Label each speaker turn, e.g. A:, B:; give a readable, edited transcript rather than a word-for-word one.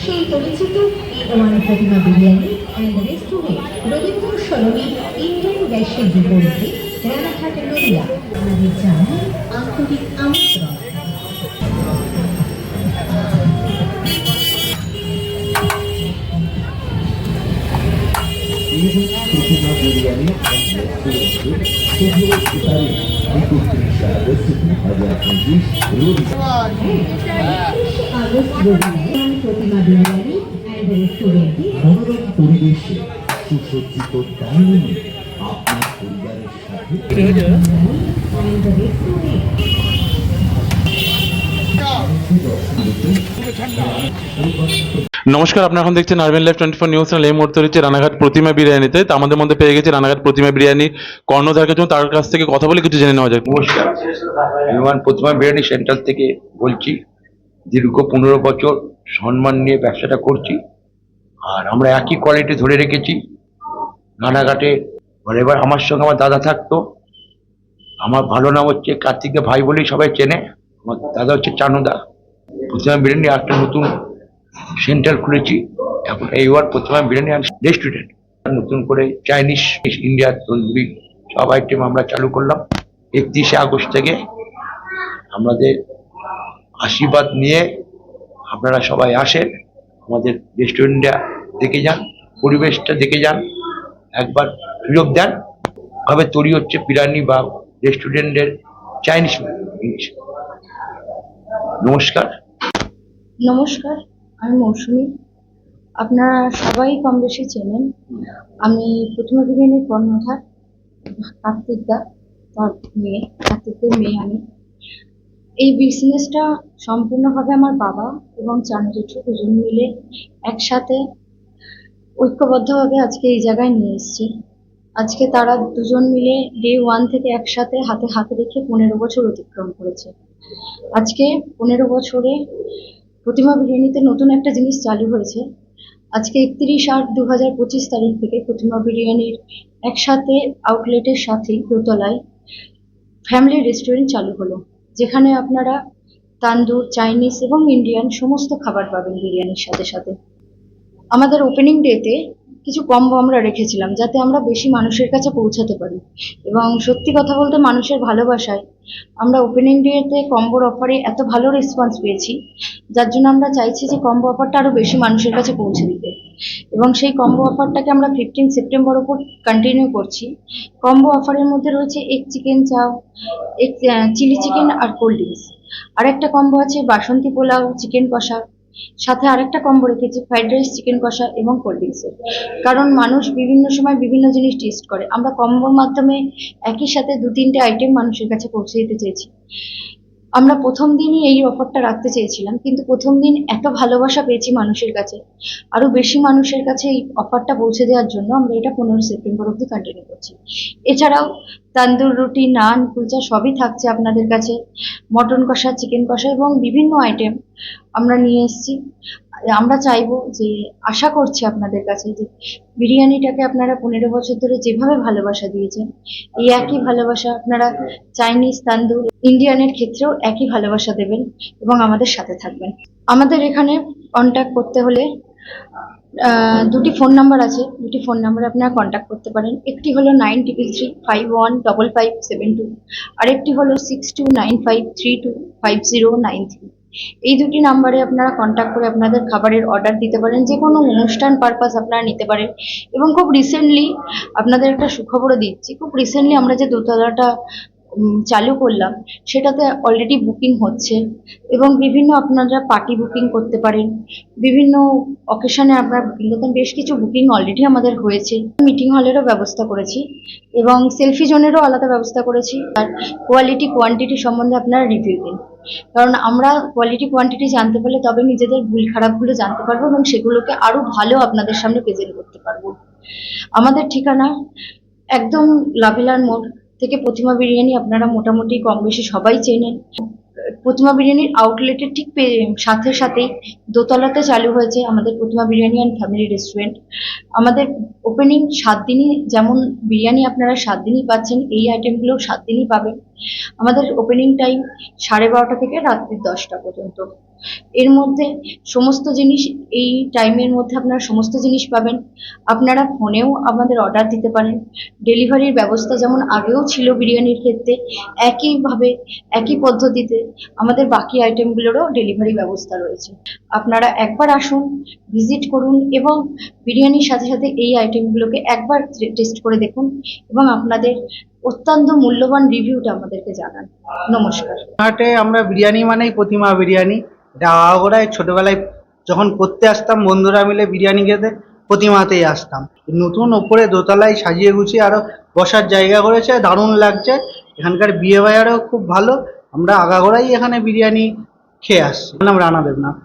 A: সেই পরিচিত A1 Pratima biryani and restaurant Rabindra Sarani Indian গ্যাসের বিপরীতে রানাঘাট নদিয়া আমাদের জানাই আন্তরিক আমন্ত্রণ।
B: প্রতিমা বিরিয়ানি
A: প্রতিমা বিরিয়ানি অ্যান্ড রেস্টুরেন্ট
B: মনোরম পরিবেশে সুসজ্জিত ডাইনিং আপনার পরিবারের
C: নমস্কার, আপনারা এখন দেখছেন আরবেন লাইভ 24 নিউজ চ্যানেল। এই মুহূর্তে রয়েছে রানাঘাট প্রতিমা বিরিয়ানিতে। তো আমাদের মধ্যে পেয়ে গেছে রানাঘাট প্রতিমা বিরিয়ানি কর্ণধারকের জন্য, তার কাছ থেকে কথা বলে কিছু জেনে নেওয়া যাক।
D: নমস্কার, বিমান প্রতিমা বিরিয়ানি সেন্টার থেকে বলছি। দীর্ঘ 15 বছর সম্মান নিয়ে ব্যবসাটা করছি, আর আমরা একই কোয়ালিটি ধরে রেখেছি। রানাঘাটে এবার আমার সঙ্গে আমার দাদা থাকতো। আমার ভালো নাম হচ্ছে কার্তিকের ভাই বলেই সবাই চেনে। আমার দাদা হচ্ছে চানুদা। প্রতিমা বিরিয়ানি একটা নতুন সেন্টার খুলেছি এখন, A1 Pratima biryani and restaurant. নতুন করে চাইনিজ, ইন্ডিয়া, তন্দুরি সব আইটেম আমরা চালু করলাম 31শে আগস্ট থেকে। আমাদের আশীর্বাদ নিয়ে আপনারা সবাই আসেন, আমাদের রেস্টুরেন্টটা দেখে যান, পরিবেশটা দেখে যান, একবার সুযোগ দেন। ভাবে তৈরি হচ্ছে বিরিয়ানি বা রেস্টুরেন্টের চাইনিজ জিনিস। নমস্কার।
E: নমস্কার, আমি মৌসুমী। আপনারা সবাই কম বেশি চেনেন। আমি প্রতিমা বিরিয়ানির কর্ণধার, কার্তিক দা তার মেয়ে, কার্তিকের মেয়ে আমি। এই বিজনেসটা সম্পূর্ণভাবে আমার বাবা এবং চানু জেঠু দুজন মিলে একসাথে ঐক্যবদ্ধভাবে আজকে এই জায়গায় নিয়ে এসেছে। আজকে তারা দুজন মিলে ডে 1 থেকে একসাথে হাতে হাতে রেখে 15 বছর অতিক্রম করেছে। আজকে 15 বছরে প্রতিমা বিরিয়ানিতে নতুন একটা জিনিস চালু হয়েছে। আজকে 31/8/2025 তারিখ থেকে প্রতিমা বিরিয়ানির একসাথে আউটলেটের সাথে দোতলায় ফ্যামিলি রেস্টুরেন্ট চালু হলো, যেখানে আপনারা তান্দুর, চাইনিজ এবং ইন্ডিয়ান সমস্ত খাবার পাবেন বিরিয়ানির সাথে সাথে। আমাদের ওপেনিং ডেতে কিছু কম্বো আমরা রেখেছিলাম যাতে আমরা বেশি মানুষের কাছে পৌঁছাতে পারি, এবং সত্যি কথা বলতে মানুষের ভালোবাসায় আমরা ওপেনিং ডেতে কম্বোর অফারে এত ভালো রেসপন্স পেয়েছি, যার জন্য আমরা চাইছি যে কম্বো অফারটা আরও বেশি মানুষের কাছে পৌঁছে দিতে। এবং সেই কম্বো অফারটাকে আমরা 15 সেপ্টেম্বর ওপর কন্টিনিউ করছি। কম্বো অফারের মধ্যে রয়েছে এগ চিকেন চাও, এগ চিলি চিকেন আর কোল্ড ড্রিঙ্কস। আরেকটা কম্বো আছে বাসন্তী পোলাও, চিকেন কষা, সাথে আরেকটা কম্বো রেখেছি ফ্রাইড রাইস, চিকেন কষা এবং কোল্ড ড্রিঙ্কসের। কারণ মানুষ বিভিন্ন সময় বিভিন্ন জিনিস টেস্ট করে, আমরা কম্বোর মাধ্যমে একই সাথে 2-3টে আইটেম মানুষের কাছে পৌঁছে দিতে চেয়েছি। আমরা প্রথম দিনই এই অফারটা রাখতে চেয়েছিলাম, কিন্তু প্রথম দিন এত ভালোবাসা পেয়েছি মানুষের কাছে, আরো বেশি মানুষের কাছে এই অফারটা পৌঁছে দেওয়ার জন্য আমরা এটা 15 সেপ্টেম্বর অবধি কন্টিনিউ করছি। এছাড়াও তান্দুর রুটি, নান, কুলচা সবই থাকছে আপনাদের কাছে। মটন কষা, চিকেন কষা এবং বিভিন্ন আইটেম আমরা নিয়ে এসেছি। আমরা চাইবো যে, আশা করছি আপনাদের কাছে যে বিরিয়ানিটাকে আপনারা 15 বছর ধরে যেভাবে ভালোবাসা দিয়েছেন, এই একই ভালোবাসা আপনারা চাইনিজ, তান্দুর, ইন্ডিয়ানের ক্ষেত্রেও একই ভালোবাসা দেবেন এবং আমাদের সাথে থাকবেন। আমাদের এখানে কন্ট্যাক্ট করতে হলে দুটি ফোন নাম্বার আছে, দুটি ফোন নাম্বারে আপনারা কন্ট্যাক্ট করতে পারেন। একটি হলো 9335155572, আরেকটি হলো 6295325093। এই দুটি নাম্বারে আপনারা কন্ট্যাক্ট করে আপনাদের খাবারের অর্ডার দিতে পারেন, যে কোনো অনুষ্ঠান পারপাস আপনারা নিতে পারেন। এবং খুব রিসেন্টলি আপনাদের একটা সুখবরও দিচ্ছি, খুব রিসেন্টলি আমরা যে দোতলাটা চালু করলাম সেটাতে অলরেডি বুকিং হচ্ছে, এবং বিভিন্ন আপনারা পার্টি বুকিং করতে পারেন, বিভিন্ন অকেশনে আপনারা বুকিং করতেন। বেশ কিছু বুকিং অলরেডি আমাদের হয়েছে। মিটিং হলেরও ব্যবস্থা করেছি এবং সেলফি জোনেরও আলাদা ব্যবস্থা করেছি। আর কোয়ালিটি কোয়ান্টিটি সম্বন্ধে আপনারা রিভিউ দিন, কারণ আমরা কোয়ালিটি কোয়ান্টিটি জানতে পারলে তবে নিজেদের ভুল খারাপগুলো জানতে পারবো এবং সেগুলোকে আরো ভালো আপনাদের সামনে প্রেজেন্ট করতে পারবো। আমাদের ঠিকানা একদম লাভেলার মোড় থেকে প্রতিমা বিরিয়ানি আপনারা মোটামুটি কম বেশি সবাই চেনেন। প্রতিমা বিরিয়ানির আউটলেটের ঠিক সাথেই দোতলাতে চালু হয়েছে আমাদের প্রতিমা বিরিয়ানি অ্যান্ড ফ্যামিলি রেস্টুরেন্ট। আমাদের ওপেনিং 7 দিনই, যেমন বিরিয়ানি আপনারা 7 দিনই পাচ্ছেন, এই আইটেমগুলো 7 দিনই পাবেন। আমাদের ওপেনিং টাইম 12:30 থেকে রাত্রি 10টা পর্যন্ত। এর মধ্যে সমস্ত জিনিস, এই টাইমের মধ্যে আপনারা সমস্ত জিনিস পাবেন। আপনারা ফোনেও আমাদের অর্ডার দিতে পারেন। ডেলিভারির ব্যবস্থা যেমন আগেও ছিল বিরিয়ানির ক্ষেত্রে, একইভাবে একই পদ্ধতিতে আমাদের বাকি আইটেমগুলোরও ডেলিভারি ব্যবস্থা রয়েছে। আপনারা একবার আসুন, ভিজিট করুন এবং বিরিয়ানির সাথে সাথে এই আইটেমগুলোকে একবার টেস্ট করে দেখুন এবং আপনাদের অত্যন্ত মূল্যবান রিভিউটা আমাদেরকে জানান। নমস্কার।
F: হাটে আমরা বিরিয়ানি মানেই প্রতিমা বিরিয়ানি। এটা আগাগোড়ায় ছোটবেলায় যখন পড়তে আসতাম বন্ধুরা মিলে বিরিয়ানি খেতে প্রতিমাতেই আসতাম। নতুন ওপরে দোতলায় সাজিয়ে গুছিয়ে আরো বসার জায়গা করেছে, দারুণ লাগছে। এখানকার বিয়ে বাজারও খুব ভালো। আমরা আগাগোড়াই এখানে বিরিয়ানি খেয়ে আসছি। নাম রানা দেবনাথ।